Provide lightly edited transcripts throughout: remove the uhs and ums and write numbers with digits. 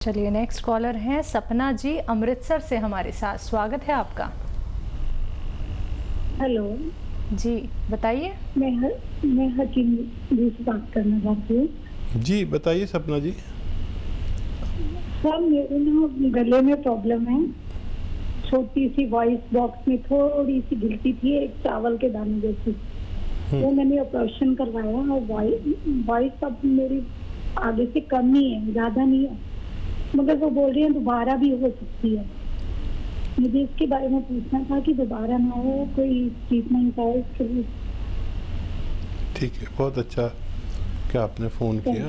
चलिए next collar हैं सपना जी अमृतसर से हमारे साथ। स्वागत है आपका। हेलो जी बताइए। मैं हकीम जी से बात करना चाहती हूँ। जी बताइए सपना जी। सर मेरे ना गले में प्रॉब्लम है, छोटी सी वॉइस बॉक्स में थोड़ी सी गिरती थी, एक चावल के दाने जैसी। वो मैंने ऑपरेशन करवाया और वॉइस अब मेरी आगे से कम ही है, ज़्यादा नहीं है, मगर वो बोल रही है दोबारा भी हो सकती है। मुझे इसके बारे में पूछना था कि दोबारा ना हो, कोई ट्रीटमेंट है इसके लिए। ठीक है, बहुत अच्छा कि आपने फ़ोन किया।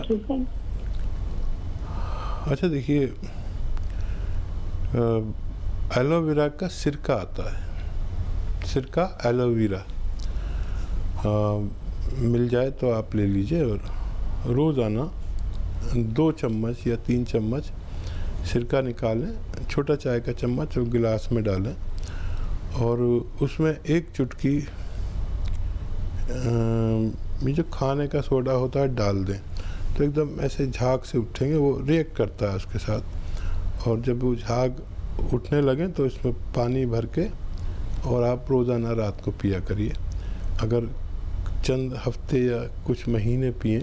अच्छा देखिए, एलोवेरा का सिरका आता है, सिरका एलोवेरा मिल जाए तो आप ले लीजिए और रोज़ाना 2 चम्मच या 3 चम्मच सिरका निकालें, छोटा चाय का चम्मच और गिलास में डालें और उसमें एक चुटकी ये जो खाने का सोडा होता है डाल दें, तो एकदम ऐसे झाग से उठेंगे, वो रिएक्ट करता है उसके साथ। और जब वो झाग उठने लगें तो इसमें पानी भर के और आप रोज़ाना रात को पिया करिए। अगर चंद हफ्ते या कुछ महीने पिएं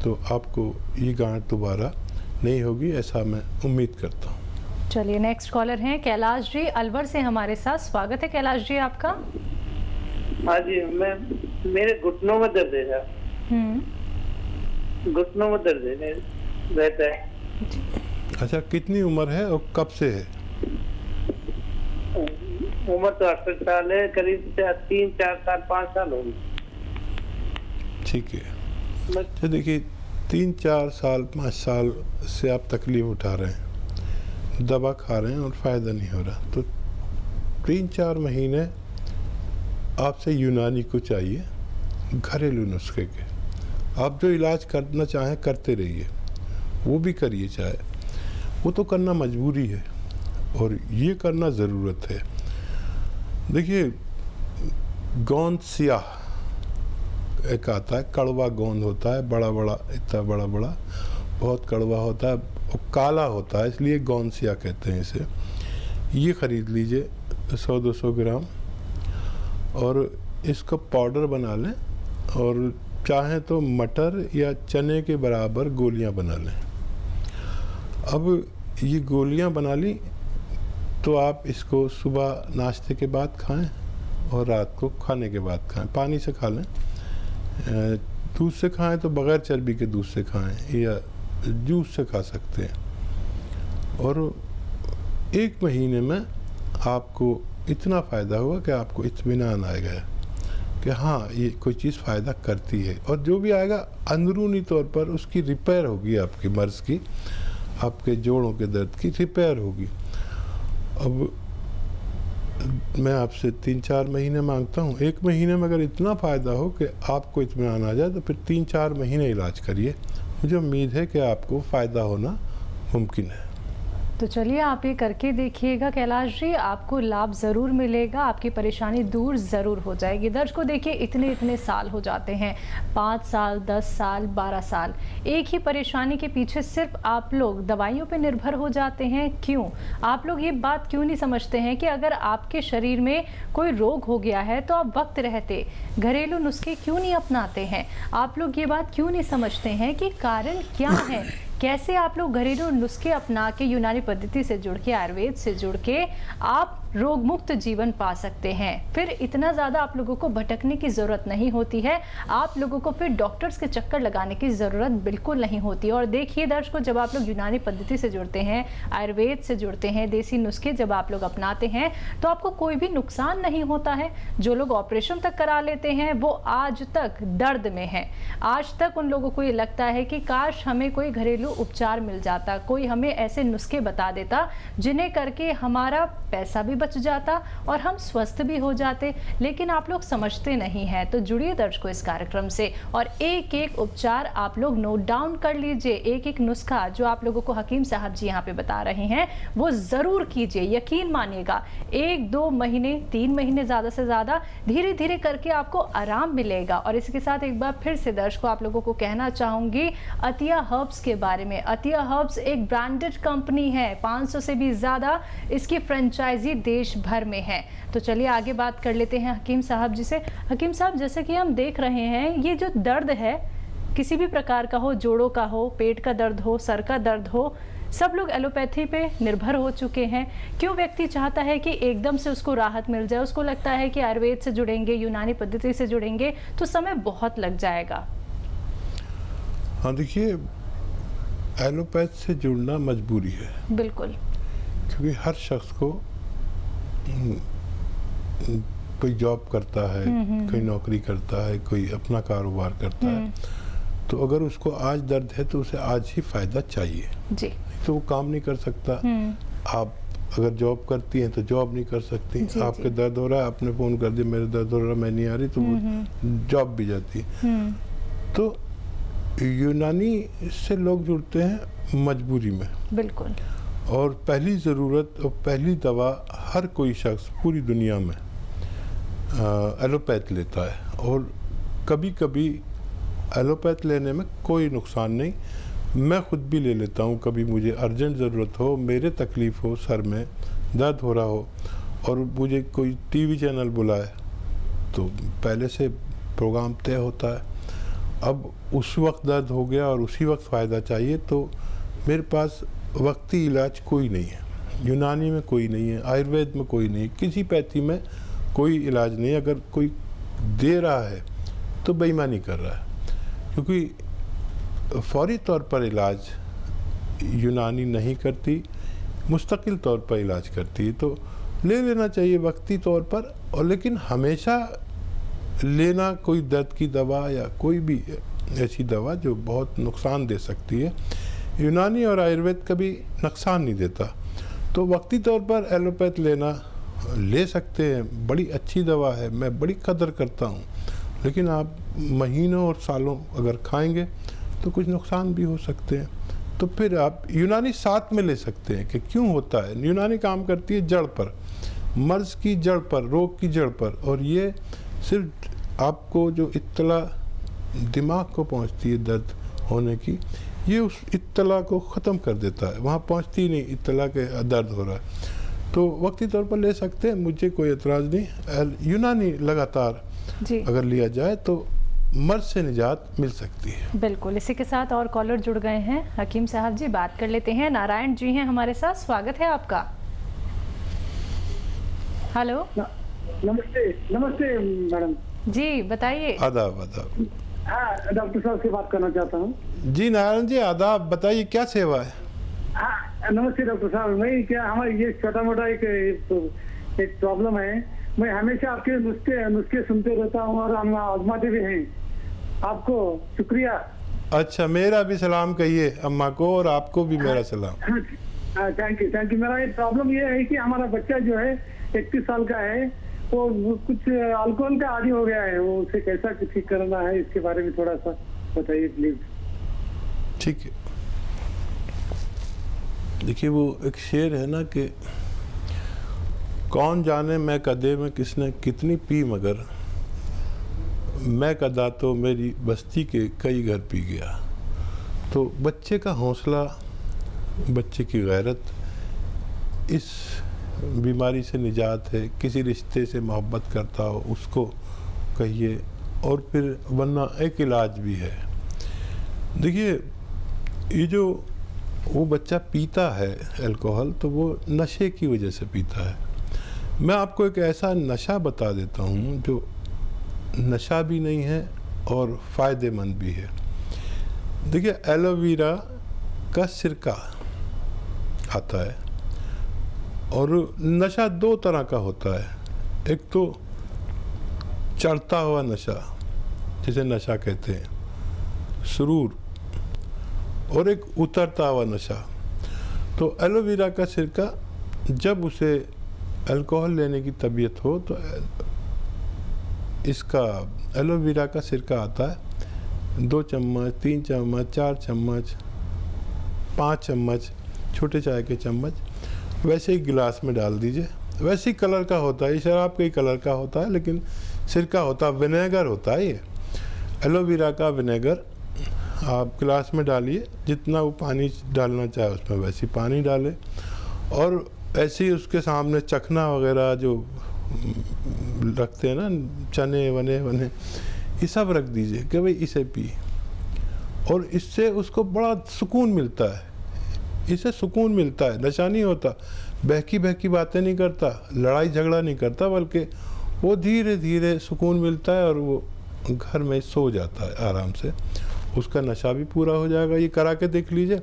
तो आपको ये गांठ दोबारा नहीं होगी, ऐसा मैं उम्मीद करता हूँ। चलिए नेक्स्ट कॉलर हैं कैलाश जी अलवर से हमारे साथ। स्वागत है कैलाश जी आपका। हाँ जी, मेरे घुटनों में दर्द है। घुटनों में दर्द है रहता है। अच्छा, कितनी उम्र है और कब से है? उम्र तो 68 साल है, करीब 3-4 साल 5 साल होंगे। ठीक है, अच्छा देखिए, 3-4 साल 5 साल से आप तकलीफ उठा रहे हैं, दवा खा रहे हैं और फ़ायदा नहीं हो रहा, तो 3-4 महीने आपसे यूनानी को चाहिए, घरेलू नुस्खे के। आप जो इलाज करना चाहें करते रहिए, वो भी करिए, चाहे वो तो करना मजबूरी है और ये करना ज़रूरत है। देखिए, गोंद सियाह एक आता है, कड़वा गोंद होता है, बड़ा बड़ा, इतना बड़ा बड़ा, बहुत कड़वा होता है और काला होता है, इसलिए गोंद सियाह कहते हैं इसे। ये ख़रीद लीजिए 100-200 ग्राम और इसका पाउडर बना लें और चाहें तो मटर या चने के बराबर गोलियां बना लें। अब ये गोलियां बना ली तो आप इसको सुबह नाश्ते के बाद खाएं और रात को खाने के बाद खाएं। पानी से खा लें, दूध से खाएं तो बग़ैर चर्बी के दूध से खाएं या जूस से खा सकते हैं। और 1 महीने में आपको इतना फ़ायदा हुआ कि आपको इत्मीनान आएगा कि हाँ, ये कोई चीज़ फ़ायदा करती है, और जो भी आएगा अंदरूनी तौर पर उसकी रिपेयर होगी, आपकी मर्ज़ की, आपके जोड़ों के दर्द की रिपेयर होगी। अब मैं आपसे 3-4 महीने मांगता हूँ। 1 महीने में अगर इतना फ़ायदा हो कि आपको इत्मीनान आ जाए तो फिर 3-4 महीने इलाज करिए। मुझे उम्मीद है कि आपको फ़ायदा होना मुमकिन है। तो चलिए आप ये करके देखिएगा कैलाश जी, आपको लाभ ज़रूर मिलेगा, आपकी परेशानी दूर ज़रूर हो जाएगी। दर्शकों देखिए, इतने साल हो जाते हैं, 5 साल 10 साल 12 साल, एक ही परेशानी के पीछे सिर्फ आप लोग दवाइयों पे निर्भर हो जाते हैं। क्यों? आप लोग ये बात क्यों नहीं समझते हैं कि अगर आपके शरीर में कोई रोग हो गया है तो आप वक्त रहते घरेलू नुस्खे क्यों नहीं अपनाते हैं? आप लोग ये बात क्यों नहीं समझते हैं कि कारण क्या है? कैसे आप लोग घरेलू नुस्खे अपना के, यूनानी पद्धति से जुड़ के, आयुर्वेद से जुड़ के आप रोग मुक्त जीवन पा सकते हैं। फिर इतना ज़्यादा आप लोगों को भटकने की ज़रूरत नहीं होती है, आप लोगों को फिर डॉक्टर्स के चक्कर लगाने की ज़रूरत बिल्कुल नहीं होती। और देखिए दर्शकों, जब आप लोग यूनानी पद्धति से जुड़ते हैं, आयुर्वेद से जुड़ते हैं, देसी नुस्खे जब आप लोग अपनाते हैं तो आपको कोई भी नुकसान नहीं होता है। जो लोग ऑपरेशन तक करा लेते हैं वो आज तक दर्द में है। आज तक उन लोगों को ये लगता है कि काश हमें कोई घरेलू उपचार मिल जाता, कोई हमें ऐसे नुस्खे बता देता जिन्हें करके हमारा पैसा भी बच जाता और हम स्वस्थ भी हो जाते, लेकिन आप लोग समझते नहीं हैं। तो जुड़िए दर्शकों इस कार्यक्रम से और एक एक उपचार आप लोग नोट डाउन कर लीजिए। एक एक नुस्खा जो आप लोगों को हकीम साहब जी यहाँ पे बता रहे हैं वो ज़रूर कीजिए। यकीन मानिएगा 1-2 महीने 3 महीने ज़्यादा से ज़्यादा धीरे धीरे करके आपको आराम मिलेगा। और इसके साथ एक बार फिर से दर्शकों आप लोगों को कहना चाहूँगी अतिया हर्ब्स के बारे में। अतिया हर्ब्स एक ब्रांडेड कंपनी है, 500 से भी ज़्यादा इसकी फ्रेंचाइजी देश भर में है। तो चलिए आगे बात कर लेते हैं हकीम साहब जी से। हकीम साहब, जैसे कि हम देख रहे हैं ये जो दर्द है किसी भी प्रकार का हो, जोड़ों का हो, पेट का दर्द हो, सर का दर्द हो, सब लोग एलोपैथी पे निर्भर हो चुके हैं। क्यों व्यक्ति चाहता है कि एकदम से उसको राहत मिल जाए? उसको लगता है कि आयुर्वेद से जुड़ेंगे, यूनानी पद्धति से जुड़ेंगे तो समय बहुत लग जाएगा। हाँ देखिए, एलोपैथ से जुड़ना मजबूरी है। बिल्कुल। क्योंकि हर शख्स को कोई जॉब करता है, कोई नौकरी करता है, कोई अपना कारोबार करता है, तो अगर उसको आज दर्द है तो उसे आज ही फायदा चाहिए जी। तो वो काम नहीं कर सकता। आप अगर जॉब करती हैं तो जॉब नहीं कर सकती। जी, आपके जी। दर्द हो रहा है, आपने फ़ोन कर दिया मेरे दर्द हो रहा है, मैं नहीं आ रही, तो वो जॉब भी जाती है। तो यूनानी से लोग जुड़ते हैं मजबूरी में। बिल्कुल। और पहली ज़रूरत और पहली दवा हर कोई शख्स पूरी दुनिया में एलोपैथ लेता है। और कभी कभी एलोपैथ लेने में कोई नुकसान नहीं, मैं ख़ुद भी ले लेता हूँ। कभी मुझे अर्जेंट ज़रूरत हो, मेरे तकलीफ़ हो, सर में दर्द हो रहा हो और मुझे कोई टीवी चैनल बुलाए तो पहले से प्रोग्राम तय होता है। अब उस वक्त दर्द हो गया और उसी वक्त फ़ायदा चाहिए तो मेरे पास वक्ती इलाज कोई नहीं है। यूनानी में कोई नहीं है, आयुर्वेद में कोई नहीं है, किसी पैथी में कोई इलाज नहीं है। अगर कोई दे रहा है तो बेईमानी कर रहा है, क्योंकि फौरी तौर पर इलाज यूनानी नहीं करती, मुस्तकिल तौर पर इलाज करती है। तो ले लेना चाहिए वक्ती तौर पर, और लेकिन हमेशा लेना कोई दर्द की दवा या कोई भी ऐसी दवा जो बहुत नुकसान दे सकती है, यूनानी और आयुर्वेद कभी नुकसान नहीं देता। तो वक्ती तौर पर एलोपैथ लेना ले सकते हैं, बड़ी अच्छी दवा है, मैं बड़ी कदर करता हूँ। लेकिन आप महीनों और सालों अगर खाएंगे तो कुछ नुकसान भी हो सकते हैं। तो फिर आप यूनानी साथ में ले सकते हैं कि क्यों होता है। यूनानी काम करती है जड़ पर, मर्ज़ की जड़ पर, रोग की जड़ पर, और ये सिर्फ आपको जो इत्तला दिमाग को पहुंचती है दर्द होने की, ये उस इत्तला को ख़त्म कर देता है, वहाँ पहुंचती नहीं इत्तला के दर्द हो रहा है। तो वक्ती तौर पर ले सकते हैं, मुझे कोई एतराज़ नहीं। यूनानी लगातार जी। अगर लिया जाए तो मर्ज़ से निजात मिल सकती है। बिल्कुल। इसी के साथ और कॉलर जुड़ गए हैं। हकीम साहब जी बात कर लेते हैं। नारायण जी हैं हमारे साथ, स्वागत है आपका। हेलो। नमस्ते। नमस्ते मैडम जी बताइए। आदाब आदाब। हाँ, डॉक्टर साहब से बात करना चाहता हूँ। जी नारायण जी आदाब, बताइए क्या सेवा है। हाँ नमस्ते डॉक्टर साहब। मैं क्या हमारे ये छोटा मोटा एक प्रॉब्लम है। मैं हमेशा आपके नुस्खे सुनते रहता हूँ और हम आजमाते भी हैं। आपको शुक्रिया। अच्छा, मेरा भी सलाम कहिए अम्मा को और आपको भी मेरा सलाम। Thank you thank you. मेरा एक प्रॉब्लम ये है कि हमारा बच्चा जो है 31 साल का है, वो कुछ अल्कोहल का आदी हो गया है। वो उसे कैसा ठीक करना है, इसके बारे में थोड़ा सा बताइए प्लीज। ठीक है। देखिए वो एक शेर है ना कि कौन जाने मैं कदे में किसने कितनी पी, मगर मैं कदा तो मेरी बस्ती के कई घर पी गया। तो बच्चे का हौसला, बच्चे की गैरत इस बीमारी से निजात है। किसी रिश्ते से मोहब्बत करता हो उसको कहिए, और फिर वरना एक इलाज भी है। देखिए ये जो वो बच्चा पीता है अल्कोहल, तो वो नशे की वजह से पीता है। मैं आपको एक ऐसा नशा बता देता हूँ जो नशा भी नहीं है और फ़ायदेमंद भी है। देखिए एलोवेरा का सिरका आता है, और नशा दो तरह का होता है। एक तो चढ़ता हुआ नशा जिसे नशा कहते हैं, सुरूर, और एक उतरता हुआ नशा। तो एलोवेरा का सिरका जब उसे अल्कोहल लेने की तबीयत हो तो इसका एलोवेरा का सिरका आता है, 2 चम्मच, 3 चम्मच, 4 चम्मच, 5 चम्मच, छोटे चाय के चम्मच वैसे ही गिलास में डाल दीजिए। वैसे ही कलर का होता है, ये शराब के ही कलर का होता है, लेकिन सिरका होता है, विनेगर होता है ये। एलोवेरा का विनेगर आप गिलास में डालिए, जितना वो पानी डालना चाहे उसमें वैसे ही पानी डालें, और ऐसे ही उसके सामने चखना वगैरह जो रखते हैं ना, चने वने ये सब रख दीजिए कि भाई इसे पी, और इससे उसको बड़ा सुकून मिलता है। इससे सुकून मिलता है, नशा नहीं होता, बहकी बातें नहीं करता, लड़ाई झगड़ा नहीं करता, बल्कि वो धीरे धीरे सुकून मिलता है और वो घर में सो जाता है आराम से। उसका नशा भी पूरा हो जाएगा, ये करा के देख लीजिए,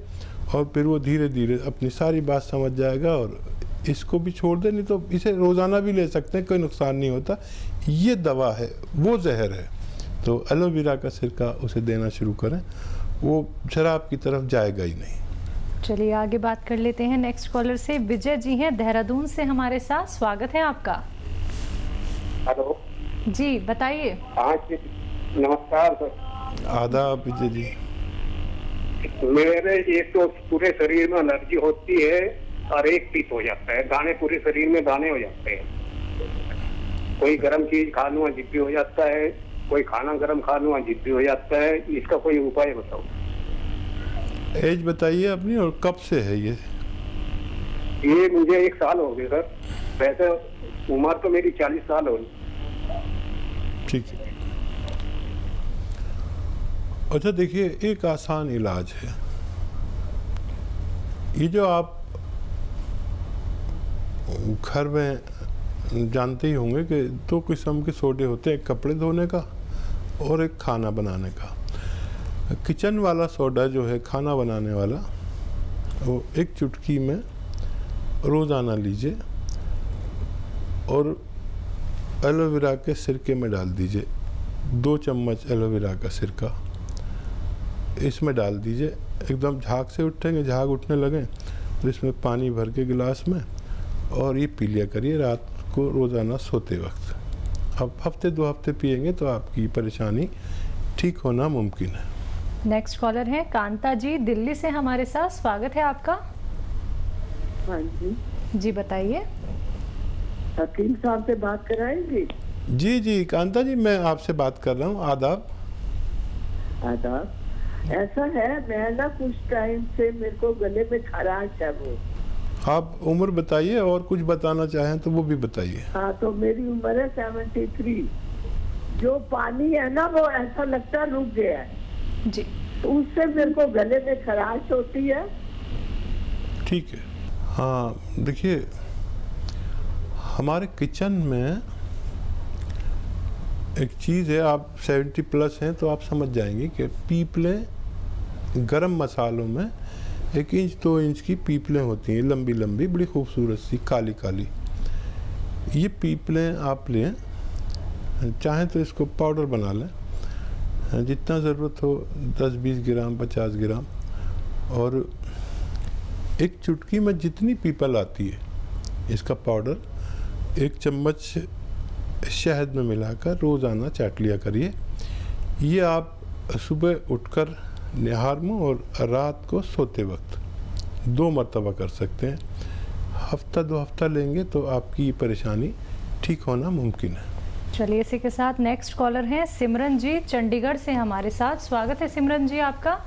और फिर वो धीरे धीरे अपनी सारी बात समझ जाएगा और इसको भी छोड़ दे। नहीं तो इसे रोज़ाना भी ले सकते हैं, कोई नुकसान नहीं होता। ये दवा है, वो जहर है। तो एलोवेरा का सिरका उसे देना शुरू करें, वो शराब की तरफ जाएगा ही नहीं। चलिए आगे बात कर लेते हैं नेक्स्ट कॉलर से। विजय जी हैं देहरादून से हमारे साथ, स्वागत है आपका। हेलो जी बताइए। हाँ जी, नमस्कार सर। आदाब विजय जी। मेरे एक तो पूरे शरीर में एलर्जी होती है और एक पित्त हो जाता है, दाने पूरे शरीर में दाने हो जाते हैं। कोई गर्म चीज खा लूँ अजीब भी हो जाता है, कोई खाना गर्म खा लूँ अजीब भी हो जाता है। इसका कोई उपाय बताओ। एज बताइए अपनी, और कब से है ये? ये मुझे 1 साल हो गए सर, वैसे उम्र तो मेरी 40 साल हो गई। ठीक है। अच्छा देखिए, एक आसान इलाज है। ये जो आप घर में जानते ही होंगे कि 2 किस्म के सोडे होते हैं, एक कपड़े धोने का और एक खाना बनाने का। किचन वाला सोडा जो है, खाना बनाने वाला, वो 1 चुटकी में रोज़ाना लीजिए और एलोवेरा के सिरके में डाल दीजिए। 2 चम्मच एलोवेरा का सिरका इसमें डाल दीजिए। एकदम झाग से उठेंगे, झाग उठने लगें तो इसमें पानी भर के गिलास में, और ये पी लिया करिए रात को रोज़ाना सोते वक्त। अब हफ्ते 2 हफ्ते पिएंगे तो आपकी परेशानी ठीक होना मुमकिन है। नेक्स्ट कॉलर है कांता जी दिल्ली से हमारे साथ, स्वागत है आपका। हाँ जी जी बताइए। हकीम साहब से बात कराएंगे? जी कांता जी, मैं आपसे बात कर रहा हूँ। आदाब। आदाब। ऐसा है, मैं ना कुछ टाइम से मेरे को गले में खराश है। वो आप उम्र बताइए, और कुछ बताना चाहें तो वो भी बताइए। हाँ, तो मेरी उम्र है 73। जो पानी है ना, वो ऐसा लगता रुक गया है जी, तो उससे मेरे को गले में खराश होती है। ठीक है। हाँ देखिए, हमारे किचन में एक चीज़ है, आप 70 प्लस हैं तो आप समझ जाएंगे कि पीपलें गरम मसालों में 1 इंच 2 इंच की पीपलें होती हैं, लंबी लंबी, बड़ी खूबसूरत सी, काली काली। ये पीपलें आप लें, चाहें तो इसको पाउडर बना लें, जितना ज़रूरत हो, 10-20 ग्राम 50 ग्राम, और 1 चुटकी में जितनी पीपल आती है इसका पाउडर 1 चम्मच शहद में मिलाकर रोज़ाना चाट लिया करिए। ये आप सुबह उठकर निहार में और रात को सोते वक्त 2 मरतबा कर सकते हैं। हफ्ता 2 हफ्ता लेंगे तो आपकी परेशानी ठीक होना मुमकिन है। चलिए इसी के साथ नेक्स्ट कॉलर हैं सिमरन जी चंडीगढ़ से हमारे साथ, स्वागत है सिमरन जी आपका।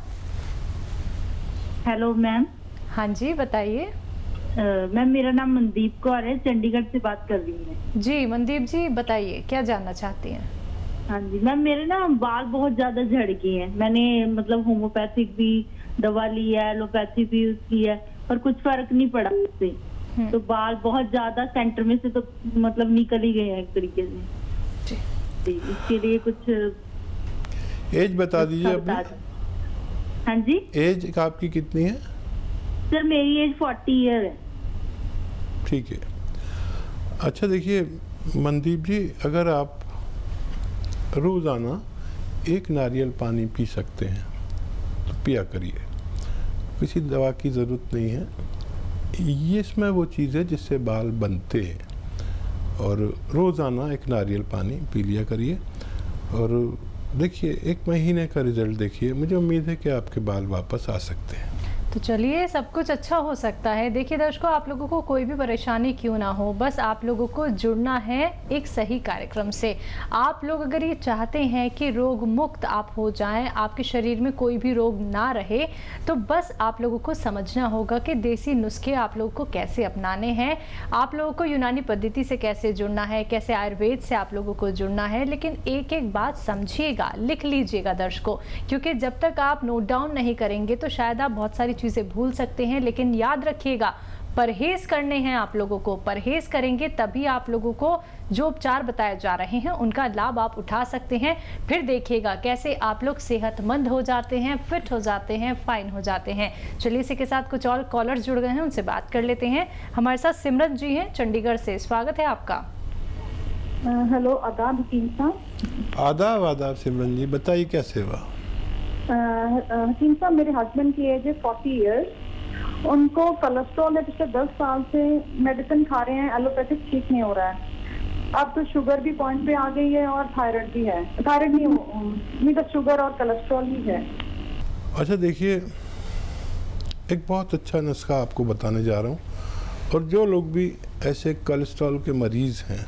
Hello ma'am. हाँ जी बताइए। मैम मेरा नाम मनदीप कौर है, चंडीगढ़ से बात कर रही हूँ। जी मनदीप जी बताइए, क्या जानना चाहती हैं? हाँ जी मैम, मेरे ना बाल बहुत ज्यादा झड़ गए हैं। मैंने मतलब होम्योपैथिक भी दवा ली है, एलोपैथी भी यूज की है, पर कुछ फर्क नहीं पड़ा उससे। तो बाल बहुत ज्यादा सेंटर में से तो मतलब निकल ही गए हैं एक तरीके से। जी, इसके लिए कुछ एज बता दीजिए अपनी। हाँ जी। एज आपकी कितनी है? सर मेरी एज 40 ईयर है। ठीक है। अच्छा देखिए मनदीप जी, अगर आप रोज़ाना 1 नारियल पानी पी सकते हैं तो पिया करिए, किसी दवा की ज़रूरत नहीं है। ये इसमें वो चीज़ है जिससे बाल बनते हैं। और रोज़ाना एक नारियल पानी पी लिया करिए और देखिए 1 महीने का रिज़ल्ट देखिए, मुझे उम्मीद है कि आपके बाल वापस आ सकते हैं। तो चलिए, सब कुछ अच्छा हो सकता है। देखिए दर्शकों, आप लोगों को कोई भी परेशानी क्यों ना हो, बस आप लोगों को जुड़ना है एक सही कार्यक्रम से। आप लोग अगर ये चाहते हैं कि रोग मुक्त आप हो जाएं, आपके शरीर में कोई भी रोग ना रहे, तो बस आप लोगों को समझना होगा कि देसी नुस्खे आप लोगों को कैसे अपनाने हैं, आप लोगों को यूनानी पद्धति से कैसे जुड़ना है, कैसे आयुर्वेद से आप लोगों को जुड़ना है। लेकिन एक एक बात समझिएगा, लिख लीजिएगा दर्शकों, क्योंकि जब तक आप नोट डाउन नहीं करेंगे तो शायद आप बहुत सारी चीज़ें भूल सकते हैं। लेकिन याद रखिएगा, परहेज करने हैं आप लोगों को, परहेज करेंगे तभी आप लोगों को जो उपचार बताए जा रहे हैं उनका लाभ आप उठा सकते हैं। फिर देखिएगा कैसे आप लोग सेहतमंद हो जाते हैं, फिट हो जाते हैं, फाइन हो जाते हैं। चलिए, इसी के साथ कुछ और कॉलर्स जुड़ गए हैं, उनसे बात कर लेते हैं। हमारे साथ सिमरन जी हैं चंडीगढ़ से, स्वागत है आपका। हेलो, आदाब हकीम साहब। आदाब आदाब सिमरन जी, बताइए क्या सेवा। हकीम साहब, मेरे हस्बैंड की एज है 40 इयर्स। उनको कोलेस्ट्रॉल है, पिछले 10 साल से मेडिसिन खा रहे हैं, एलोपैथिक ठीक नहीं हो रहा है। अब तो शुगर भी पॉइंट पे आ गई है और थायराइड भी है। थायराइड नहीं तो शुगर और कोलेस्ट्रॉल ही है। अच्छा देखिए, एक बहुत अच्छा नुस्खा आपको बताने जा रहा हूँ, और जो लोग भी ऐसे कोलेस्ट्रॉल के मरीज़ हैं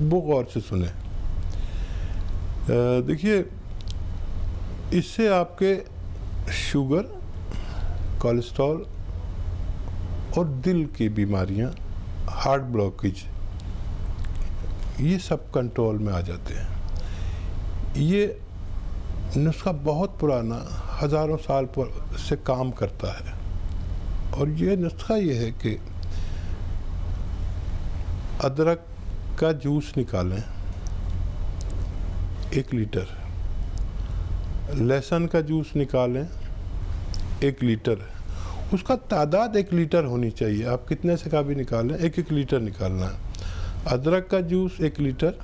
वो गौर से सुने। देखिए, इससे आपके शुगर, कोलेस्ट्रॉल और दिल की बीमारियां, हार्ट ब्लॉकेज, ये सब कंट्रोल में आ जाते हैं। ये नुस्खा बहुत पुराना, हज़ारों साल से काम करता है। और ये नुस्खा ये है कि अदरक का जूस निकालें 1 लीटर, लहसुन का जूस निकालें 1 लीटर, उसका तादाद 1 लीटर होनी चाहिए। आप कितने से का भी निकालें, 1-1 लीटर निकालना है। अदरक का जूस 1 लीटर,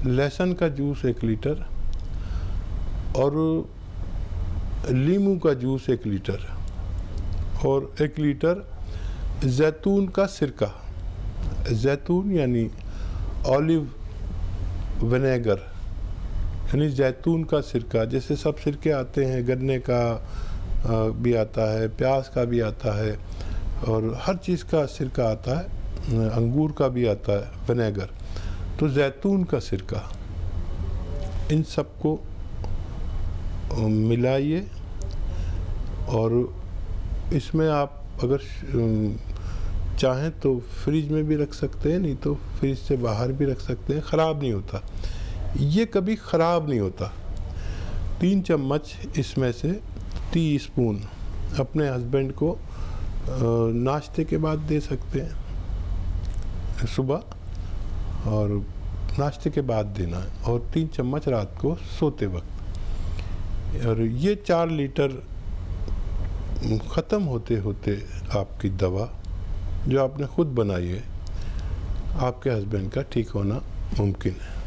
लहसुन का जूस 1 लीटर और नींबू का जूस 1 लीटर और 1 लीटर जैतून का सिरका। जैतून यानी ऑलिव विनेगर, यानी जैतून का सिरका। जैसे सब सिरके आते हैं, गन्ने का भी आता है, प्याज का भी आता है और हर चीज़ का सिरका आता है, अंगूर का भी आता है विनेगर। तो जैतून का सिरका, इन सबको मिलाइए और इसमें आप अगर चाहें तो फ्रिज में भी रख सकते हैं, नहीं तो फ्रिज से बाहर भी रख सकते हैं, ख़राब नहीं होता। ये कभी ख़राब नहीं होता। 3 चम्मच इसमें से टीस्पून अपने हस्बैंड को नाश्ते के बाद दे सकते हैं, सुबह और नाश्ते के बाद देना है, और 3 चम्मच रात को सोते वक्त। और ये 4 लीटर ख़त्म होते होते आपकी दवा जो आपने खुद बनाई है, आपके हस्बैंड का ठीक होना मुमकिन है।